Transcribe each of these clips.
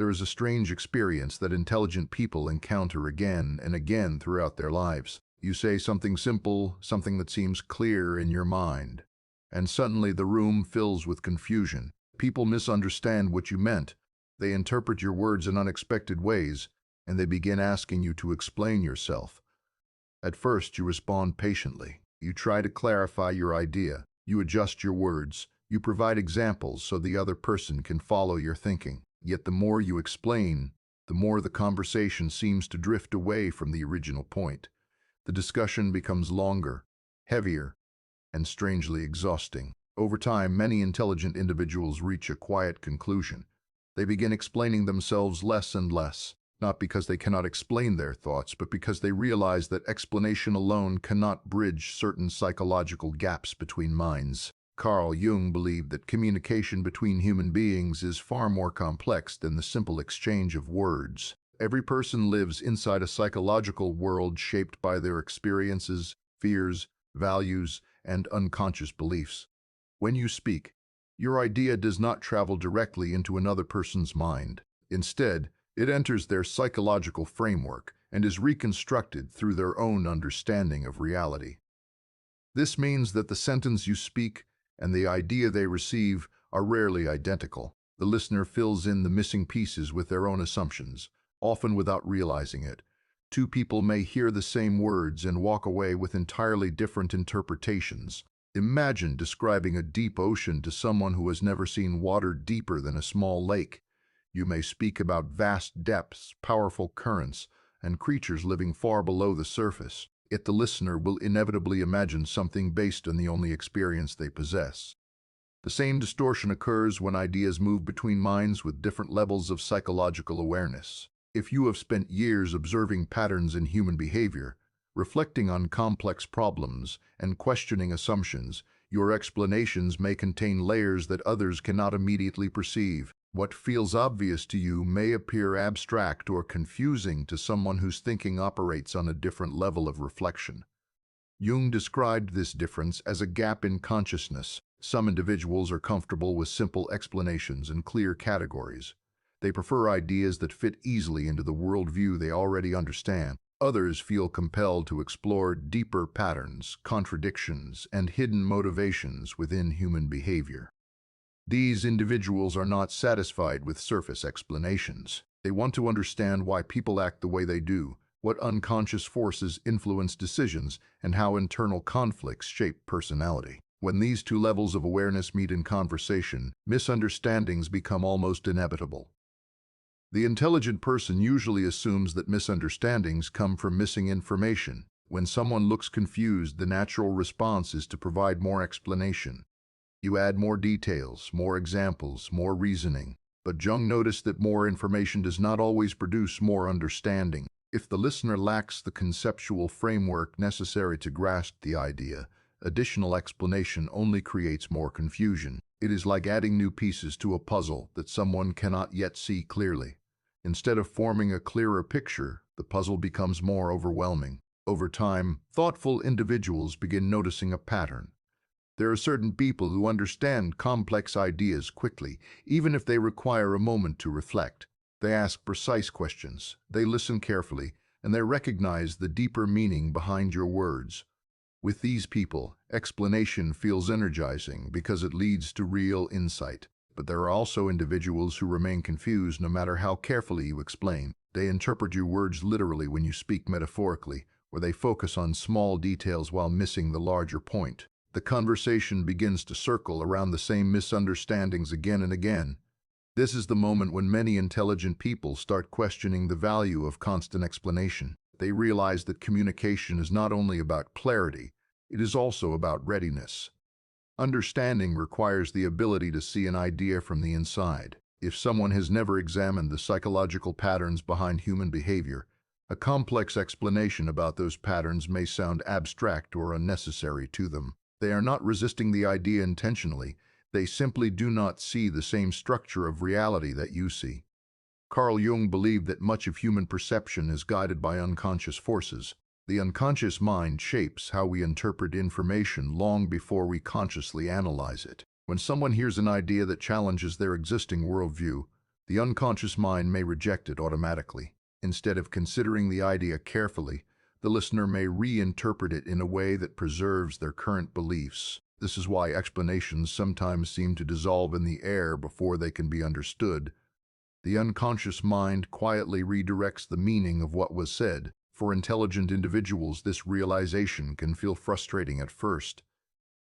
There is a strange experience that intelligent people encounter again and again throughout their lives. You say something simple, something that seems clear in your mind, and suddenly the room fills with confusion. People misunderstand what you meant. They interpret your words in unexpected ways, and they begin asking you to explain yourself. At first, you respond patiently. You try to clarify your idea. You adjust your words. You provide examples so the other person can follow your thinking. Yet the more you explain, the more the conversation seems to drift away from the original point. The discussion becomes longer, heavier, and strangely exhausting. Over time, many intelligent individuals reach a quiet conclusion. They begin explaining themselves less and less, not because they cannot explain their thoughts, but because they realize that explanation alone cannot bridge certain psychological gaps between minds. Carl Jung believed that communication between human beings is far more complex than the simple exchange of words. Every person lives inside a psychological world shaped by their experiences, fears, values, and unconscious beliefs. When you speak, your idea does not travel directly into another person's mind. Instead, it enters their psychological framework and is reconstructed through their own understanding of reality. This means that the sentence you speak and the idea they receive are rarely identical. The listener fills in the missing pieces with their own assumptions, often without realizing it. Two people may hear the same words and walk away with entirely different interpretations. Imagine describing a deep ocean to someone who has never seen water deeper than a small lake. You may speak about vast depths, powerful currents, and creatures living far below the surface. Yet the listener will inevitably imagine something based on the only experience they possess. The same distortion occurs when ideas move between minds with different levels of psychological awareness. If you have spent years observing patterns in human behavior, reflecting on complex problems, and questioning assumptions, your explanations may contain layers that others cannot immediately perceive. What feels obvious to you may appear abstract or confusing to someone whose thinking operates on a different level of reflection. Jung described this difference as a gap in consciousness. Some individuals are comfortable with simple explanations and clear categories. They prefer ideas that fit easily into the worldview they already understand. Others feel compelled to explore deeper patterns, contradictions, and hidden motivations within human behavior. These individuals are not satisfied with surface explanations. They want to understand why people act the way they do, what unconscious forces influence decisions, and how internal conflicts shape personality. When these two levels of awareness meet in conversation, misunderstandings become almost inevitable. The intelligent person usually assumes that misunderstandings come from missing information. When someone looks confused, the natural response is to provide more explanation. You add more details, more examples, more reasoning. But Jung noticed that more information does not always produce more understanding. If the listener lacks the conceptual framework necessary to grasp the idea, additional explanation only creates more confusion. It is like adding new pieces to a puzzle that someone cannot yet see clearly. Instead of forming a clearer picture, the puzzle becomes more overwhelming. Over time, thoughtful individuals begin noticing a pattern. There are certain people who understand complex ideas quickly, even if they require a moment to reflect. They ask precise questions, they listen carefully, and they recognize the deeper meaning behind your words. With these people, explanation feels energizing because it leads to real insight. But there are also individuals who remain confused no matter how carefully you explain. They interpret your words literally when you speak metaphorically, or they focus on small details while missing the larger point. The conversation begins to circle around the same misunderstandings again and again. This is the moment when many intelligent people start questioning the value of constant explanation. They realize that communication is not only about clarity, it is also about readiness. Understanding requires the ability to see an idea from the inside. If someone has never examined the psychological patterns behind human behavior, a complex explanation about those patterns may sound abstract or unnecessary to them. They are not resisting the idea intentionally, they simply do not see the same structure of reality that you see. Carl Jung believed that much of human perception is guided by unconscious forces. The unconscious mind shapes how we interpret information long before we consciously analyze it. When someone hears an idea that challenges their existing worldview, The unconscious mind may reject it automatically. Instead of considering the idea carefully, the listener may reinterpret it in a way that preserves their current beliefs. This is why explanations sometimes seem to dissolve in the air before they can be understood. The unconscious mind quietly redirects the meaning of what was said. For intelligent individuals, this realization can feel frustrating at first.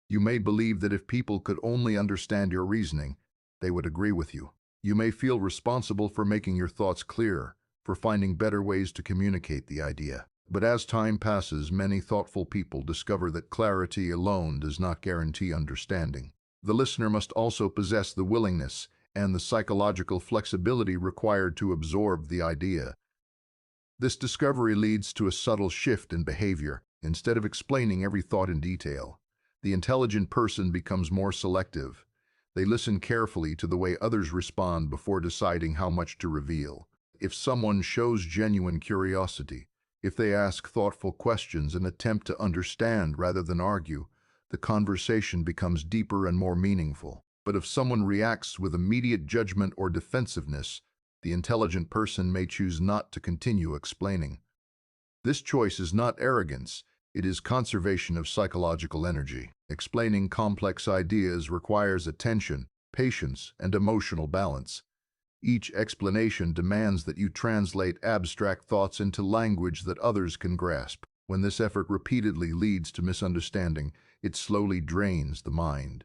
You may believe that if people could only understand your reasoning, they would agree with you. You may feel responsible for making your thoughts clearer, for finding better ways to communicate the idea. But as time passes, many thoughtful people discover that clarity alone does not guarantee understanding. The listener must also possess the willingness and the psychological flexibility required to absorb the idea. This discovery leads to a subtle shift in behavior. Instead of explaining every thought in detail, the intelligent person becomes more selective. They listen carefully to the way others respond before deciding how much to reveal. If someone shows genuine curiosity, if they ask thoughtful questions and attempt to understand rather than argue, the conversation becomes deeper and more meaningful. But if someone reacts with immediate judgment or defensiveness, the intelligent person may choose not to continue explaining. This choice is not arrogance, it is conservation of psychological energy. Explaining complex ideas requires attention, patience, and emotional balance. Each explanation demands that you translate abstract thoughts into language that others can grasp. When this effort repeatedly leads to misunderstanding, it slowly drains the mind.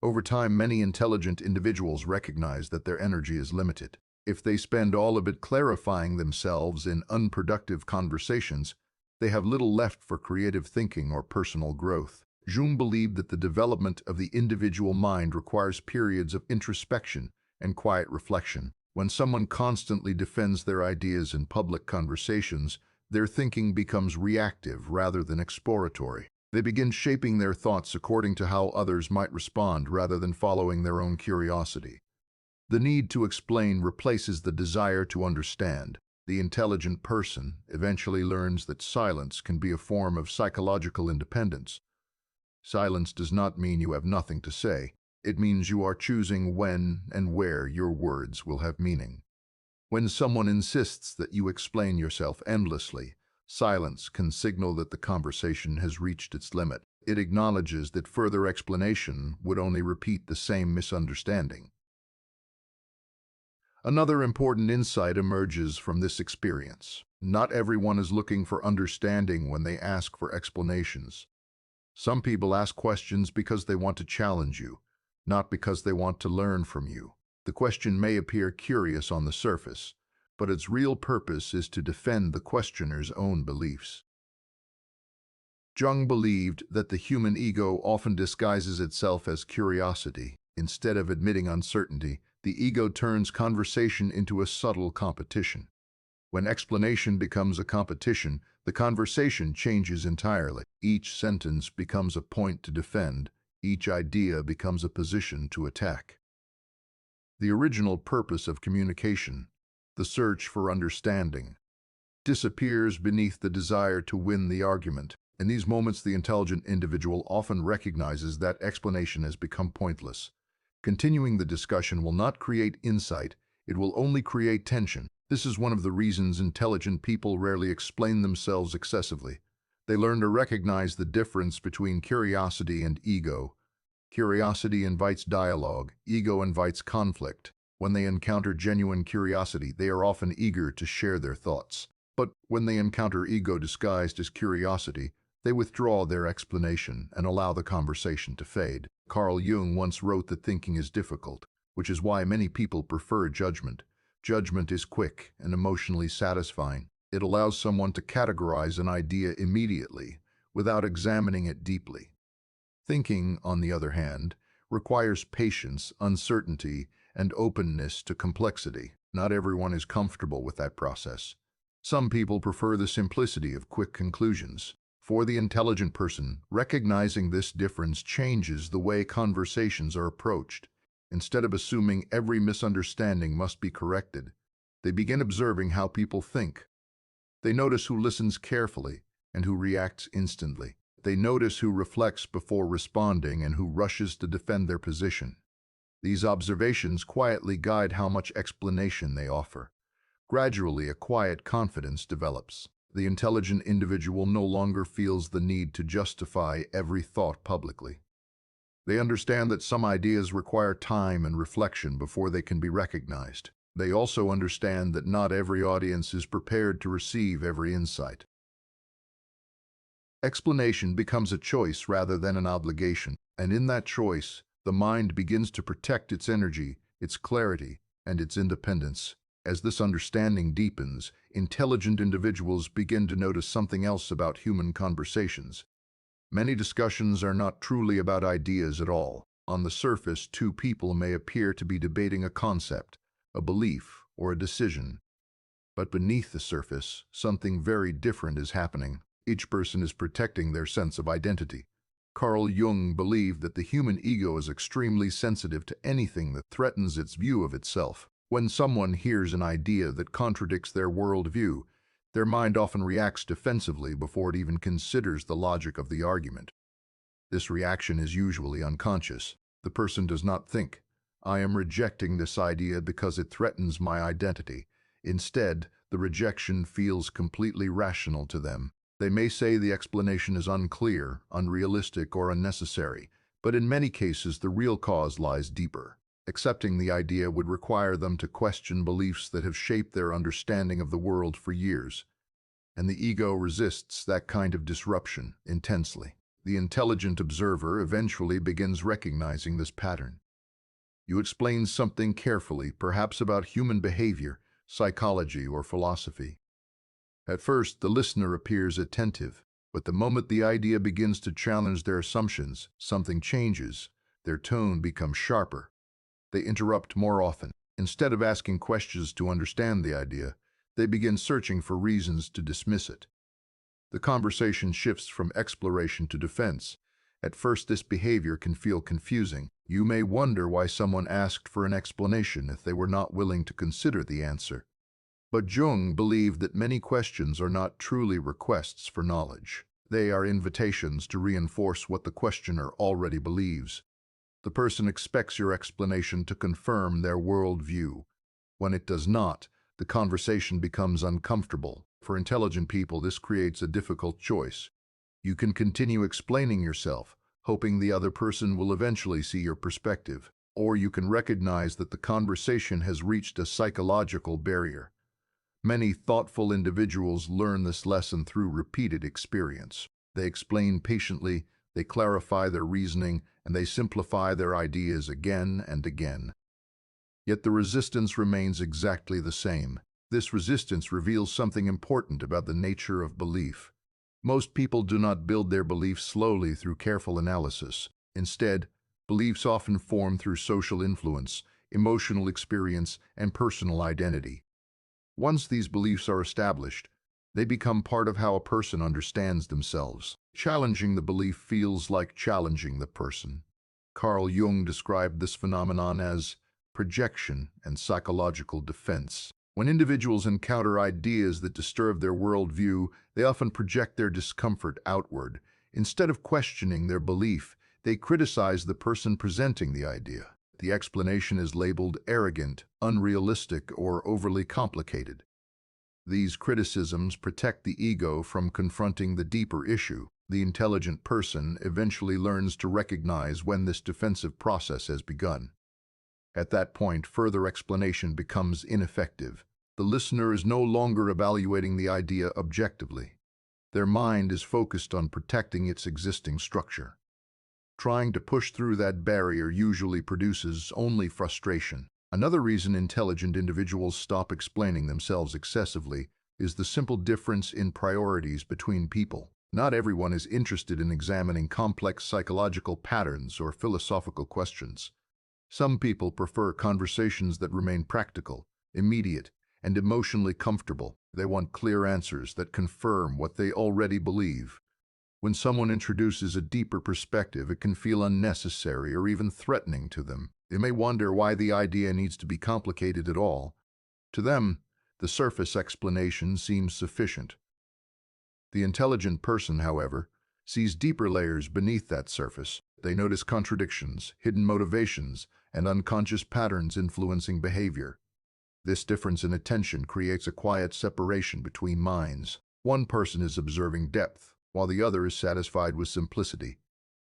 Over time, many intelligent individuals recognize that their energy is limited. If they spend all of it clarifying themselves in unproductive conversations, they have little left for creative thinking or personal growth. Jung believed that the development of the individual mind requires periods of introspection and quiet reflection. When someone constantly defends their ideas in public conversations, their thinking becomes reactive rather than exploratory. They begin shaping their thoughts according to how others might respond rather than following their own curiosity. The need to explain replaces the desire to understand. The intelligent person eventually learns that silence can be a form of psychological independence. Silence does not mean you have nothing to say. It means you are choosing when and where your words will have meaning. When someone insists that you explain yourself endlessly, silence can signal that the conversation has reached its limit. It acknowledges that further explanation would only repeat the same misunderstanding. Another important insight emerges from this experience. Not everyone is looking for understanding when they ask for explanations. Some people ask questions because they want to challenge you, not because they want to learn from you. The question may appear curious on the surface, but its real purpose is to defend the questioner's own beliefs. Jung believed that the human ego often disguises itself as curiosity. Instead of admitting uncertainty, the ego turns conversation into a subtle competition. When explanation becomes a competition, the conversation changes entirely. Each sentence becomes a point to defend. Each idea becomes a position to attack. The original purpose of communication, the search for understanding, disappears beneath the desire to win the argument. In these moments, the intelligent individual often recognizes that explanation has become pointless. Continuing the discussion will not create insight, it will only create tension. This is one of the reasons intelligent people rarely explain themselves excessively. They learn to recognize the difference between curiosity and ego. Curiosity invites dialogue, ego invites conflict. When they encounter genuine curiosity, they are often eager to share their thoughts. But when they encounter ego disguised as curiosity, they withdraw their explanation and allow the conversation to fade. Carl Jung once wrote that thinking is difficult, which is why many people prefer judgment. Judgment is quick and emotionally satisfying. It allows someone to categorize an idea immediately, without examining it deeply. Thinking, on the other hand, requires patience, uncertainty, and openness to complexity. Not everyone is comfortable with that process. Some people prefer the simplicity of quick conclusions. For the intelligent person, recognizing this difference changes the way conversations are approached. Instead of assuming every misunderstanding must be corrected, they begin observing how people think. They notice who listens carefully and who reacts instantly. They notice who reflects before responding and who rushes to defend their position. These observations quietly guide how much explanation they offer. Gradually, a quiet confidence develops. The intelligent individual no longer feels the need to justify every thought publicly. They understand that some ideas require time and reflection before they can be recognized. They also understand that not every audience is prepared to receive every insight. Explanation becomes a choice rather than an obligation, and in that choice, the mind begins to protect its energy, its clarity, and its independence. As this understanding deepens, intelligent individuals begin to notice something else about human conversations. Many discussions are not truly about ideas at all. On the surface, two people may appear to be debating a concept, a belief, or a decision. But beneath the surface, something very different is happening. Each person is protecting their sense of identity. Carl Jung believed that the human ego is extremely sensitive to anything that threatens its view of itself. When someone hears an idea that contradicts their worldview, their mind often reacts defensively before it even considers the logic of the argument. This reaction is usually unconscious. The person does not think, "I am rejecting this idea because it threatens my identity." Instead, the rejection feels completely rational to them. They may say the explanation is unclear, unrealistic, or unnecessary, but in many cases the real cause lies deeper. Accepting the idea would require them to question beliefs that have shaped their understanding of the world for years, and the ego resists that kind of disruption intensely. The intelligent observer eventually begins recognizing this pattern. You explain something carefully, perhaps about human behavior, psychology, or philosophy. At first, the listener appears attentive, but the moment the idea begins to challenge their assumptions, something changes. Their tone becomes sharper. They interrupt more often. Instead of asking questions to understand the idea, they begin searching for reasons to dismiss it. The conversation shifts from exploration to defense. At first, this behavior can feel confusing. You may wonder why someone asked for an explanation if they were not willing to consider the answer. But Jung believed that many questions are not truly requests for knowledge. They are invitations to reinforce what the questioner already believes. The person expects your explanation to confirm their worldview. When it does not, the conversation becomes uncomfortable. For intelligent people, this creates a difficult choice. You can continue explaining yourself, hoping the other person will eventually see your perspective, or you can recognize that the conversation has reached a psychological barrier. Many thoughtful individuals learn this lesson through repeated experience. They explain patiently, they clarify their reasoning, and they simplify their ideas again and again. Yet the resistance remains exactly the same. This resistance reveals something important about the nature of belief. Most people do not build their beliefs slowly through careful analysis. Instead, beliefs often form through social influence, emotional experience, and personal identity. Once these beliefs are established, they become part of how a person understands themselves. Challenging the belief feels like challenging the person. Carl Jung described this phenomenon as projection and psychological defense. When individuals encounter ideas that disturb their worldview, they often project their discomfort outward. Instead of questioning their belief, they criticize the person presenting the idea. The explanation is labeled arrogant, unrealistic, or overly complicated. These criticisms protect the ego from confronting the deeper issue. The intelligent person eventually learns to recognize when this defensive process has begun. At that point, further explanation becomes ineffective. The listener is no longer evaluating the idea objectively. Their mind is focused on protecting its existing structure. Trying to push through that barrier usually produces only frustration. Another reason intelligent individuals stop explaining themselves excessively is the simple difference in priorities between people. Not everyone is interested in examining complex psychological patterns or philosophical questions. Some people prefer conversations that remain practical, immediate, and emotionally comfortable. They want clear answers that confirm what they already believe. When someone introduces a deeper perspective, it can feel unnecessary or even threatening to them. They may wonder why the idea needs to be complicated at all. To them, the surface explanation seems sufficient. The intelligent person, however, sees deeper layers beneath that surface. They notice contradictions, hidden motivations, and unconscious patterns influencing behavior. This difference in attention creates a quiet separation between minds. One person is observing depth, while the other is satisfied with simplicity.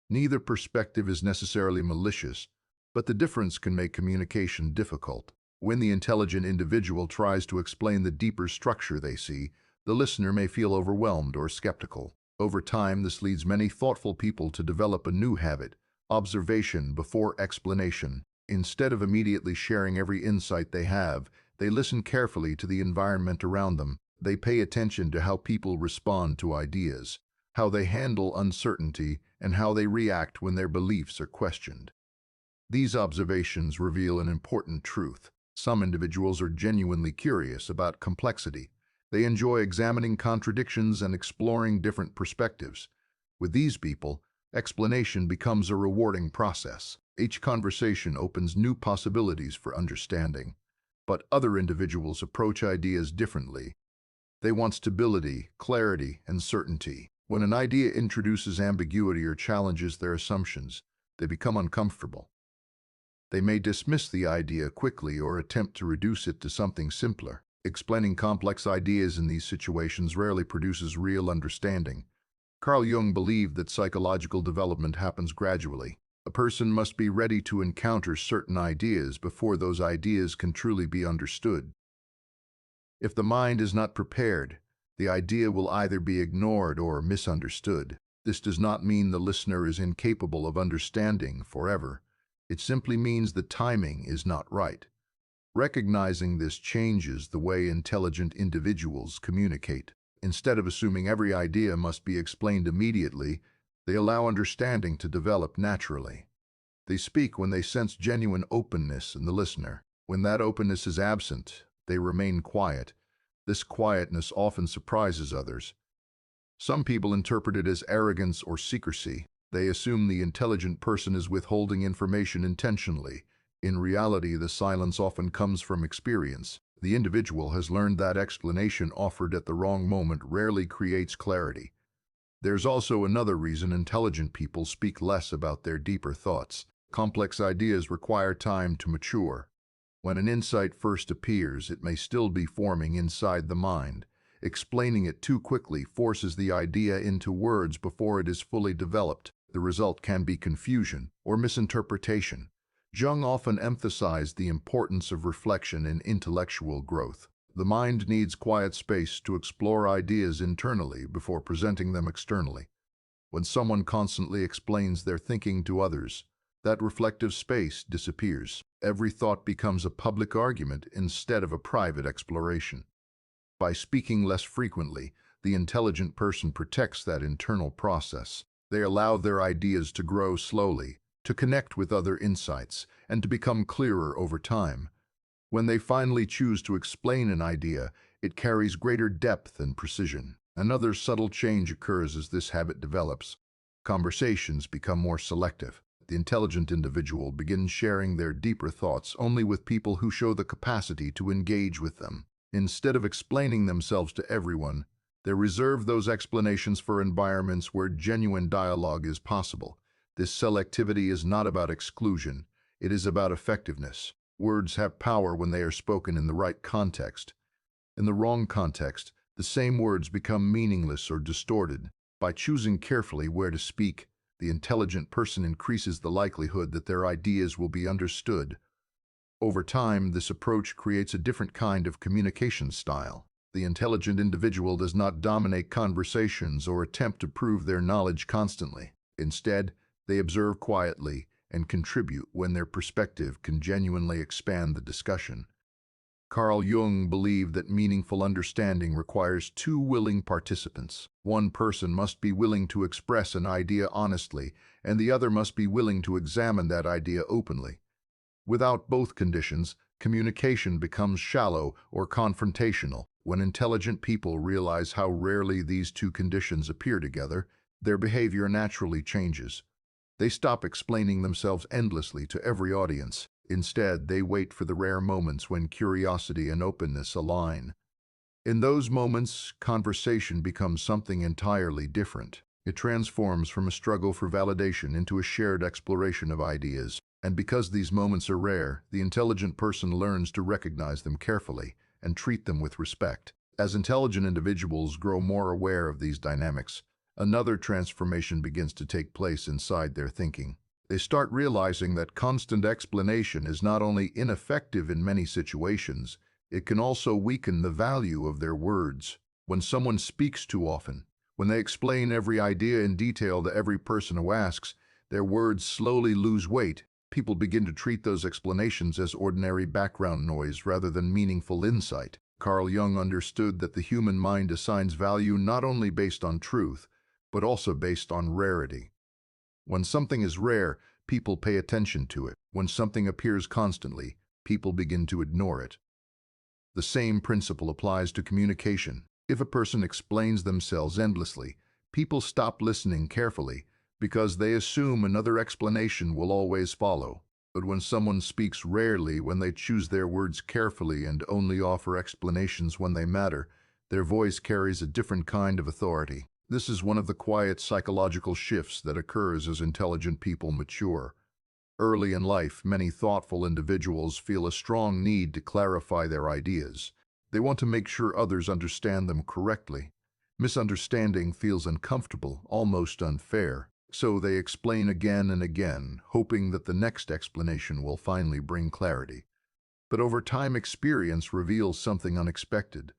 Neither perspective is necessarily malicious, but the difference can make communication difficult. When the intelligent individual tries to explain the deeper structure they see, the listener may feel overwhelmed or skeptical. Over time, this leads many thoughtful people to develop a new habit: observation before explanation. Instead of immediately sharing every insight they have, they listen carefully to the environment around them. They pay attention to how people respond to ideas, how they handle uncertainty, and how they react when their beliefs are questioned. These observations reveal an important truth. Some individuals are genuinely curious about complexity. They enjoy examining contradictions and exploring different perspectives. With these people, explanation becomes a rewarding process. Each conversation opens new possibilities for understanding. But other individuals approach ideas differently. They want stability, clarity, and certainty. When an idea introduces ambiguity or challenges their assumptions, they become uncomfortable. They may dismiss the idea quickly or attempt to reduce it to something simpler. Explaining complex ideas in these situations rarely produces real understanding. Carl Jung believed that psychological development happens gradually. A person must be ready to encounter certain ideas before those ideas can truly be understood. If the mind is not prepared, the idea will either be ignored or misunderstood. This does not mean the listener is incapable of understanding forever. It simply means the timing is not right. Recognizing this changes the way intelligent individuals communicate. Instead of assuming every idea must be explained immediately, they allow understanding to develop naturally. They speak when they sense genuine openness in the listener. When that openness is absent, they remain quiet. This quietness often surprises others. Some people interpret it as arrogance or secrecy. They assume the intelligent person is withholding information intentionally. In reality, the silence often comes from experience. The individual has learned that explanation offered at the wrong moment rarely creates clarity. There's also another reason intelligent people speak less about their deeper thoughts. Complex ideas require time to mature. When an insight first appears, it may still be forming inside the mind. Explaining it too quickly forces the idea into words before it is fully developed. The result can be confusion or misinterpretation. Jung often emphasized the importance of reflection in intellectual growth. The mind needs quiet space to explore ideas internally before presenting them externally. When someone constantly explains their thinking to others, that reflective space disappears. Every thought becomes a public argument instead of a private exploration. By speaking less frequently, the intelligent person protects that internal process. They allow their ideas to grow slowly, to connect with other insights, and to become clearer over time. When they finally choose to explain an idea, it carries greater depth and precision. Another subtle change occurs as this habit develops. Conversations become more selective. The intelligent individual begins sharing their deeper thoughts only with people who show the capacity to engage with them. Instead of explaining themselves to everyone, they reserve those explanations for environments where genuine dialogue is possible. This selectivity is not about exclusion, it is about effectiveness. Words have power when they are spoken in the right context. In the wrong context, the same words become meaningless or distorted. By choosing carefully where to speak, the intelligent person increases the likelihood that their ideas will be understood. Over time, this approach creates a different kind of communication style. The intelligent individual does not dominate conversations or attempt to prove their knowledge constantly. Instead, they observe quietly and contribute when their perspective can genuinely expand the discussion. Carl Jung believed that meaningful understanding requires two willing participants. One person must be willing to express an idea honestly, and the other must be willing to examine that idea openly. Without both conditions, communication becomes shallow or confrontational. When intelligent people realize how rarely these two conditions appear together, their behavior naturally changes. They stop explaining themselves endlessly to every audience. Instead, they wait for the rare moments when curiosity and openness align. In those moments, conversation becomes something entirely different. It transforms from a struggle for validation into a shared exploration of ideas. And because these moments are rare, the intelligent person learns to recognize them carefully and treat them with respect. As intelligent individuals grow more aware of these dynamics, another transformation begins to take place inside their thinking. They start realizing that constant explanation is not only ineffective in many situations, it can also weaken the value of their words. When someone speaks too often, when they explain every idea in detail to every person who asks, their words slowly lose weight. People begin to treat those explanations as ordinary background noise rather than meaningful insight. Carl Jung understood that the human mind assigns value not only based on truth, but also based on rarity. When something is rare, people pay attention to it. When something appears constantly, people begin to ignore it. The same principle applies to communication. If a person explains themselves endlessly, people stop listening carefully because they assume another explanation will always follow. But when someone speaks rarely, when they choose their words carefully and only offer explanations when they matter, their voice carries a different kind of authority. This is one of the quiet psychological shifts that occurs as intelligent people mature. Early in life, many thoughtful individuals feel a strong need to clarify their ideas. They want to make sure others understand them correctly. Misunderstanding feels uncomfortable, almost unfair, so they explain again and again, hoping that the next explanation will finally bring clarity. But over time, experience reveals something unexpected.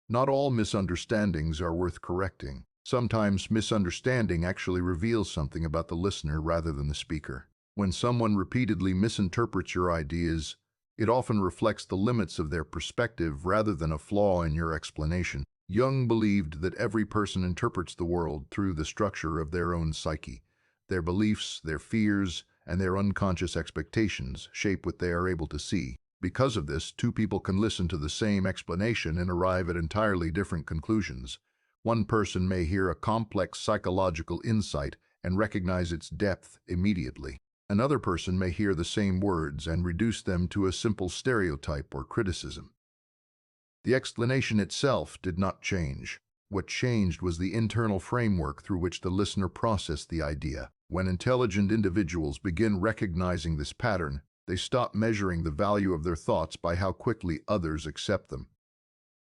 Not all misunderstandings are worth correcting. Sometimes misunderstanding actually reveals something about the listener rather than the speaker. When someone repeatedly misinterprets your ideas, it often reflects the limits of their perspective rather than a flaw in your explanation. Jung believed that every person interprets the world through the structure of their own psyche. Their beliefs, their fears, and their unconscious expectations shape what they are able to see. Because of this, two people can listen to the same explanation and arrive at entirely different conclusions. One person may hear a complex psychological insight and recognize its depth immediately. Another person may hear the same words and reduce them to a simple stereotype or criticism. The explanation itself did not change. What changed was the internal framework through which the listener processed the idea. When intelligent individuals begin recognizing this pattern, they stop measuring the value of their thoughts by how quickly others accept them.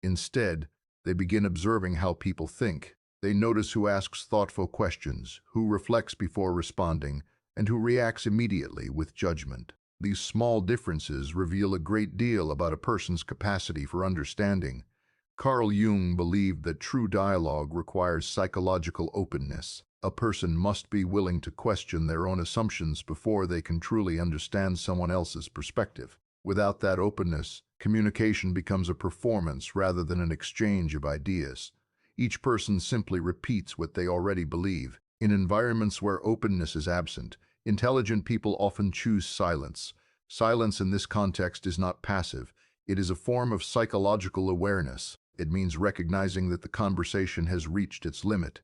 Instead, they begin observing how people think. They notice who asks thoughtful questions, who reflects before responding, and who reacts immediately with judgment. These small differences reveal a great deal about a person's capacity for understanding. Carl Jung believed that true dialogue requires psychological openness. A person must be willing to question their own assumptions before they can truly understand someone else's perspective. Without that openness, communication becomes a performance rather than an exchange of ideas. Each person simply repeats what they already believe. In environments where openness is absent, intelligent people often choose silence. Silence in this context is not passive. It is a form of psychological awareness. It means recognizing that the conversation has reached its limit.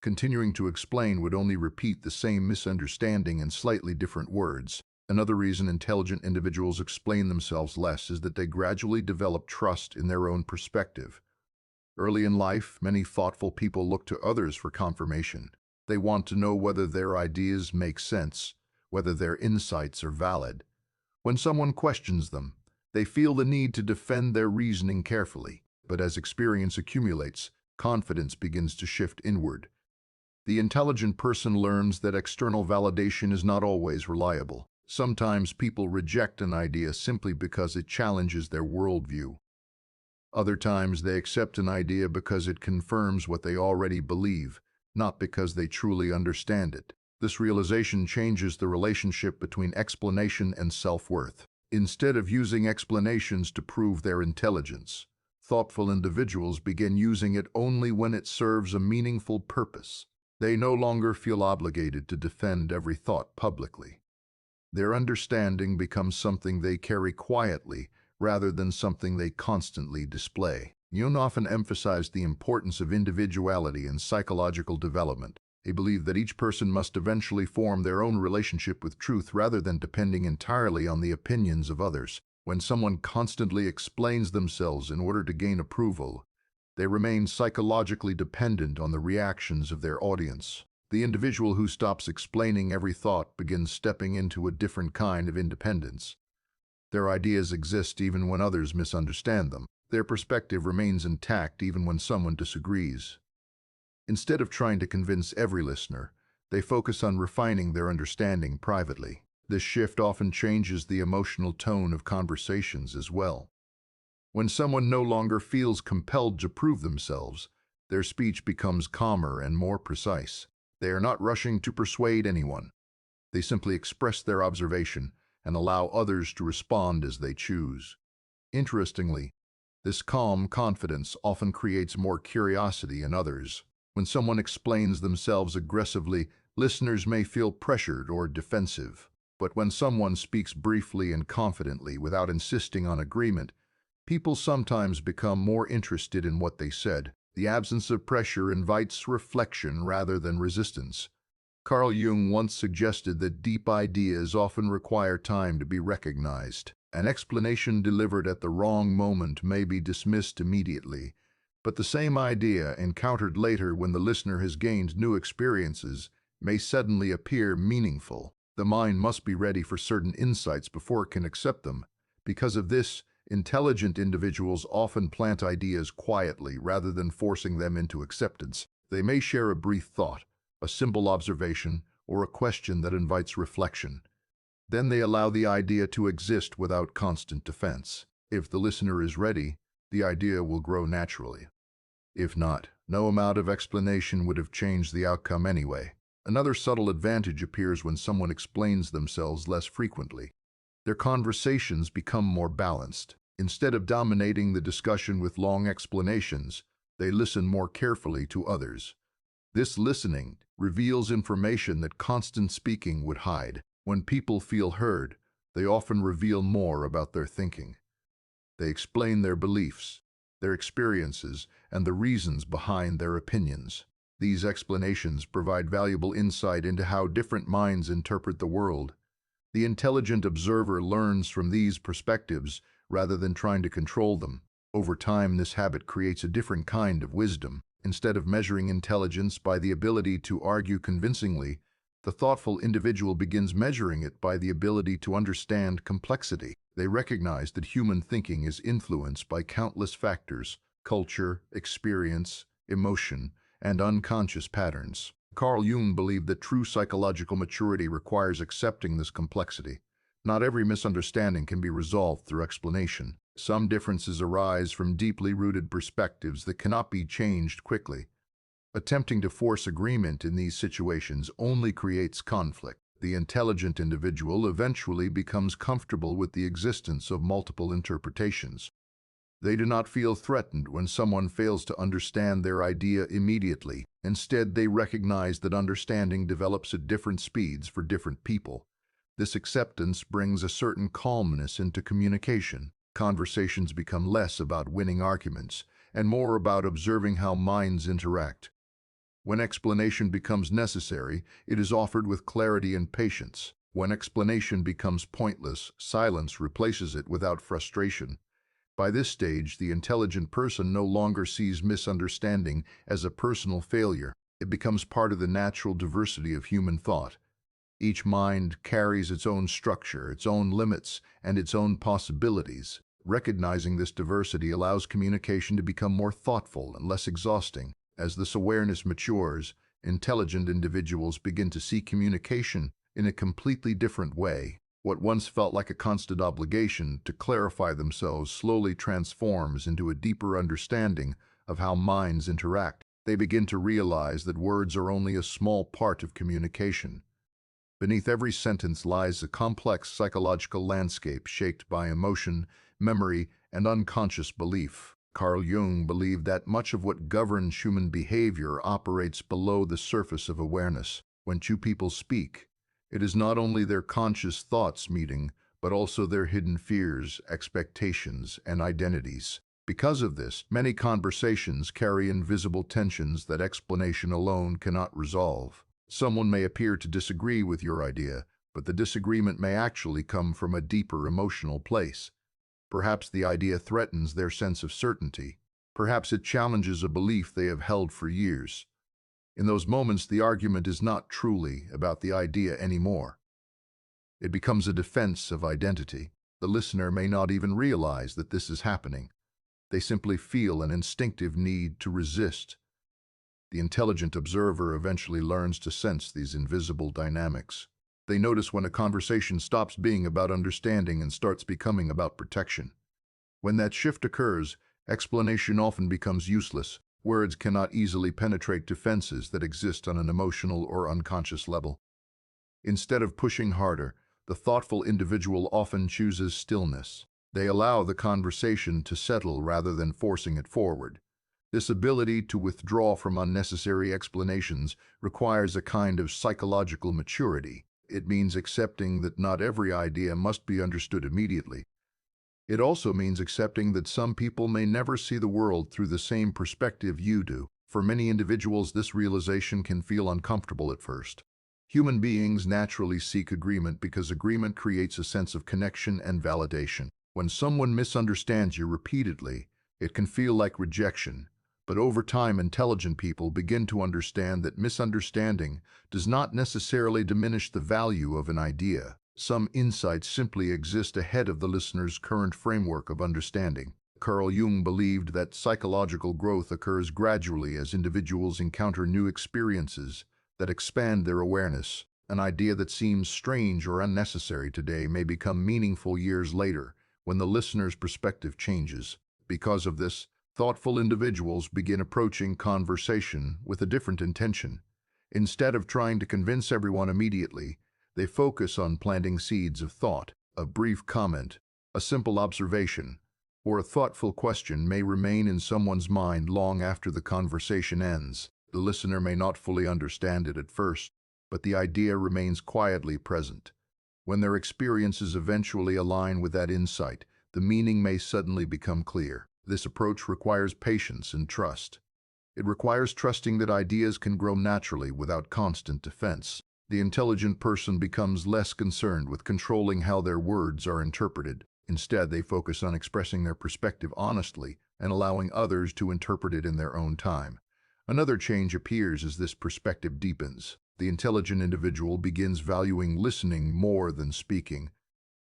Continuing to explain would only repeat the same misunderstanding in slightly different words. Another reason intelligent individuals explain themselves less is that they gradually develop trust in their own perspective. Early in life, many thoughtful people look to others for confirmation. They want to know whether their ideas make sense, whether their insights are valid. When someone questions them, they feel the need to defend their reasoning carefully. But as experience accumulates, confidence begins to shift inward. The intelligent person learns that external validation is not always reliable. Sometimes people reject an idea simply because it challenges their worldview. Other times they accept an idea because it confirms what they already believe, not because they truly understand it. This realization changes the relationship between explanation and self-worth. Instead of using explanations to prove their intelligence, thoughtful individuals begin using it only when it serves a meaningful purpose. They no longer feel obligated to defend every thought publicly. Their understanding becomes something they carry quietly rather than something they constantly display. Jung often emphasized the importance of individuality in psychological development. He believed that each person must eventually form their own relationship with truth rather than depending entirely on the opinions of others. When someone constantly explains themselves in order to gain approval, they remain psychologically dependent on the reactions of their audience. The individual who stops explaining every thought begins stepping into a different kind of independence. Their ideas exist even when others misunderstand them. Their perspective remains intact even when someone disagrees. Instead of trying to convince every listener, they focus on refining their understanding privately. This shift often changes the emotional tone of conversations as well. When someone no longer feels compelled to prove themselves, their speech becomes calmer and more precise. They are not rushing to persuade anyone. They simply express their observation and allow others to respond as they choose. Interestingly, this calm confidence often creates more curiosity in others. When someone explains themselves aggressively, listeners may feel pressured or defensive. But when someone speaks briefly and confidently without insisting on agreement, people sometimes become more interested in what they said. The absence of pressure invites reflection rather than resistance. Carl Jung once suggested that deep ideas often require time to be recognized. An explanation delivered at the wrong moment may be dismissed immediately, but the same idea, encountered later when the listener has gained new experiences, may suddenly appear meaningful. The mind must be ready for certain insights before it can accept them. Because of this, intelligent individuals often plant ideas quietly rather than forcing them into acceptance. They may share a brief thought, a simple observation, or a question that invites reflection. Then they allow the idea to exist without constant defense. If the listener is ready, the idea will grow naturally. If not, no amount of explanation would have changed the outcome anyway. Another subtle advantage appears when someone explains themselves less frequently. Their conversations become more balanced. Instead of dominating the discussion with long explanations, they listen more carefully to others. This listening reveals information that constant speaking would hide. When people feel heard, they often reveal more about their thinking. They explain their beliefs, their experiences, and the reasons behind their opinions. These explanations provide valuable insight into how different minds interpret the world. The intelligent observer learns from these perspectives rather than trying to control them. Over time, this habit creates a different kind of wisdom. Instead of measuring intelligence by the ability to argue convincingly, the thoughtful individual begins measuring it by the ability to understand complexity. They recognize that human thinking is influenced by countless factors: culture, experience, emotion, and unconscious patterns. Carl Jung believed that true psychological maturity requires accepting this complexity. Not every misunderstanding can be resolved through explanation. Some differences arise from deeply rooted perspectives that cannot be changed quickly. Attempting to force agreement in these situations only creates conflict. The intelligent individual eventually becomes comfortable with the existence of multiple interpretations. They do not feel threatened when someone fails to understand their idea immediately. Instead, they recognize that understanding develops at different speeds for different people. This acceptance brings a certain calmness into communication. Conversations become less about winning arguments and more about observing how minds interact. When explanation becomes necessary, it is offered with clarity and patience. When explanation becomes pointless, silence replaces it without frustration. By this stage, the intelligent person no longer sees misunderstanding as a personal failure. It becomes part of the natural diversity of human thought. Each mind carries its own structure, its own limits, and its own possibilities. Recognizing this diversity allows communication to become more thoughtful and less exhausting. As this awareness matures, intelligent individuals begin to see communication in a completely different way. What once felt like a constant obligation to clarify themselves slowly transforms into a deeper understanding of how minds interact. They begin to realize that words are only a small part of communication. Beneath every sentence lies a complex psychological landscape shaped by emotion, memory, and unconscious belief. Carl Jung believed that much of what governs human behavior operates below the surface of awareness. When two people speak, it is not only their conscious thoughts meeting, but also their hidden fears, expectations, and identities. Because of this, many conversations carry invisible tensions that explanation alone cannot resolve. Someone may appear to disagree with your idea, but the disagreement may actually come from a deeper emotional place. Perhaps the idea threatens their sense of certainty. Perhaps it challenges a belief they have held for years. In those moments, the argument is not truly about the idea anymore. It becomes a defense of identity. The listener may not even realize that this is happening. They simply feel an instinctive need to resist. The intelligent observer eventually learns to sense these invisible dynamics. They notice when a conversation stops being about understanding and starts becoming about protection. When that shift occurs, explanation often becomes useless. Words cannot easily penetrate defenses that exist on an emotional or unconscious level. Instead of pushing harder, the thoughtful individual often chooses stillness. They allow the conversation to settle rather than forcing it forward. This ability to withdraw from unnecessary explanations requires a kind of psychological maturity. It means accepting that not every idea must be understood immediately. It also means accepting that some people may never see the world through the same perspective you do. For many individuals, this realization can feel uncomfortable at first. Human beings naturally seek agreement because agreement creates a sense of connection and validation. When someone misunderstands you repeatedly, it can feel like rejection. But over time, intelligent people begin to understand that misunderstanding does not necessarily diminish the value of an idea. Some insights simply exist ahead of the listener's current framework of understanding. Carl Jung believed that psychological growth occurs gradually as individuals encounter new experiences that expand their awareness. An idea that seems strange or unnecessary today may become meaningful years later when the listener's perspective changes. Because of this, thoughtful individuals begin approaching conversation with a different intention. Instead of trying to convince everyone immediately, they focus on planting seeds of thought. A brief comment, a simple observation, or a thoughtful question may remain in someone's mind long after the conversation ends. The listener may not fully understand it at first, but the idea remains quietly present. When their experiences eventually align with that insight, the meaning may suddenly become clear. This approach requires patience and trust. It requires trusting that ideas can grow naturally without constant defense. The intelligent person becomes less concerned with controlling how their words are interpreted. Instead, they focus on expressing their perspective honestly and allowing others to interpret it in their own time. Another change appears as this perspective deepens. The intelligent individual begins valuing listening more than speaking.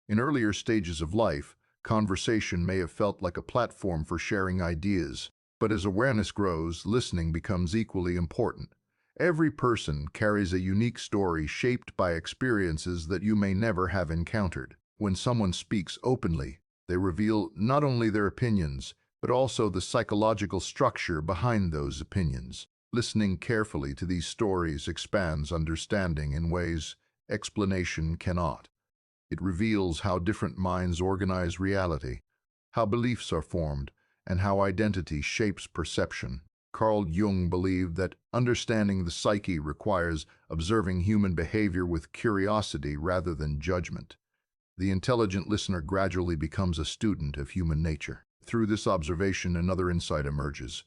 In earlier stages of life, conversation may have felt like a platform for sharing ideas, but as awareness grows, listening becomes equally important. Every person carries a unique story shaped by experiences that you may never have encountered. When someone speaks openly, they reveal not only their opinions, but also the psychological structure behind those opinions. Listening carefully to these stories expands understanding in ways explanation cannot. It reveals how different minds organize reality, how beliefs are formed, and how identity shapes perception. Carl Jung believed that understanding the psyche requires observing human behavior with curiosity rather than judgment. The intelligent listener gradually becomes a student of human nature. Through this observation, another insight emerges.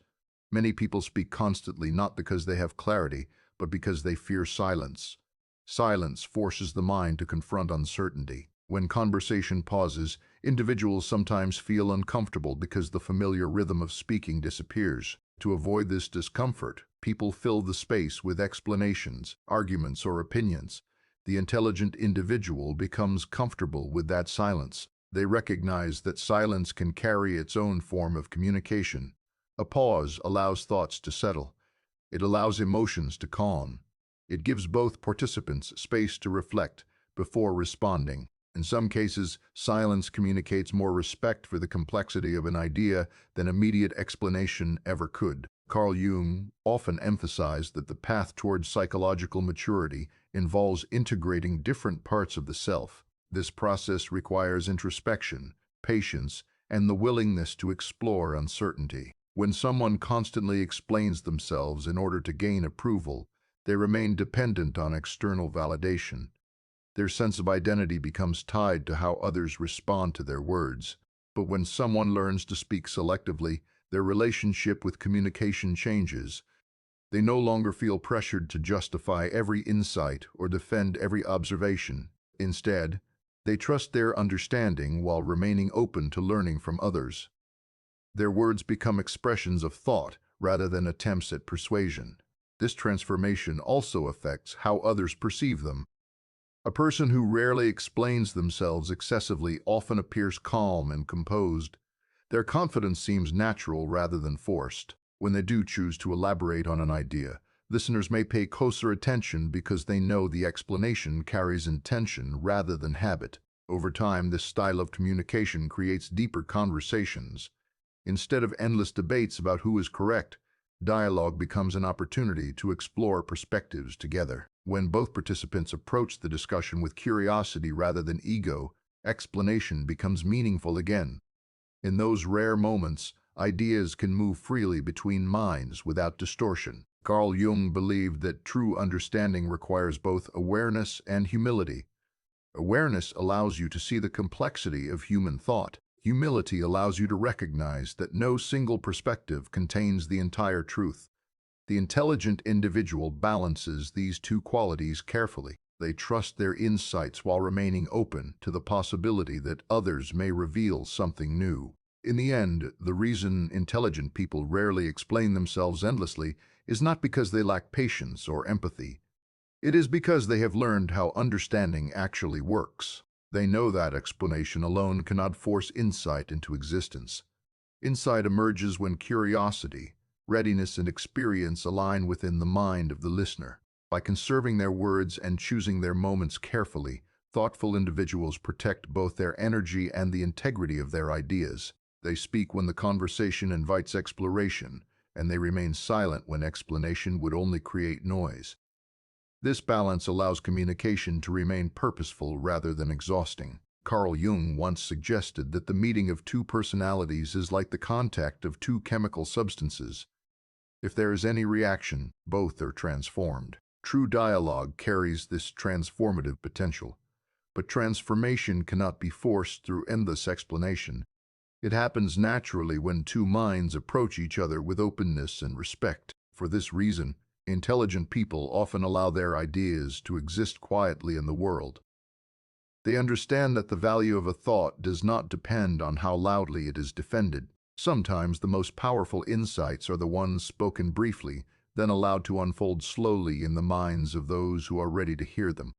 Many people speak constantly not because they have clarity, but because they fear silence. Silence forces the mind to confront uncertainty. When conversation pauses, individuals sometimes feel uncomfortable because the familiar rhythm of speaking disappears. To avoid this discomfort, people fill the space with explanations, arguments, or opinions. The intelligent individual becomes comfortable with that silence. They recognize that silence can carry its own form of communication. A pause allows thoughts to settle. It allows emotions to calm. It gives both participants space to reflect before responding. In some cases, silence communicates more respect for the complexity of an idea than immediate explanation ever could. Carl Jung often emphasized that the path towards psychological maturity involves integrating different parts of the self. This process requires introspection, patience, and the willingness to explore uncertainty. When someone constantly explains themselves in order to gain approval, they remain dependent on external validation. Their sense of identity becomes tied to how others respond to their words. But when someone learns to speak selectively, their relationship with communication changes. They no longer feel pressured to justify every insight or defend every observation. Instead, they trust their understanding while remaining open to learning from others. Their words become expressions of thought rather than attempts at persuasion. This transformation also affects how others perceive them. A person who rarely explains themselves excessively often appears calm and composed. Their confidence seems natural rather than forced. When they do choose to elaborate on an idea, listeners may pay closer attention because they know the explanation carries intention rather than habit. Over time, this style of communication creates deeper conversations. Instead of endless debates about who is correct, dialogue becomes an opportunity to explore perspectives together. When both participants approach the discussion with curiosity rather than ego, explanation becomes meaningful again. In those rare moments, ideas can move freely between minds without distortion. Carl Jung believed that true understanding requires both awareness and humility. Awareness allows you to see the complexity of human thought. Humility allows you to recognize that no single perspective contains the entire truth. The intelligent individual balances these two qualities carefully. They trust their insights while remaining open to the possibility that others may reveal something new. In the end, the reason intelligent people rarely explain themselves endlessly is not because they lack patience or empathy. It is because they have learned how understanding actually works. They know that explanation alone cannot force insight into existence. Insight emerges when curiosity, readiness, and experience align within the mind of the listener. By conserving their words and choosing their moments carefully, thoughtful individuals protect both their energy and the integrity of their ideas. They speak when the conversation invites exploration, and they remain silent when explanation would only create noise. This balance allows communication to remain purposeful rather than exhausting. Carl Jung once suggested that the meeting of two personalities is like the contact of two chemical substances. If there is any reaction, both are transformed. True dialogue carries this transformative potential, but transformation cannot be forced through endless explanation. It happens naturally when two minds approach each other with openness and respect. For this reason, intelligent people often allow their ideas to exist quietly in the world. They understand that the value of a thought does not depend on how loudly it is defended. Sometimes the most powerful insights are the ones spoken briefly, then allowed to unfold slowly in the minds of those who are ready to hear them.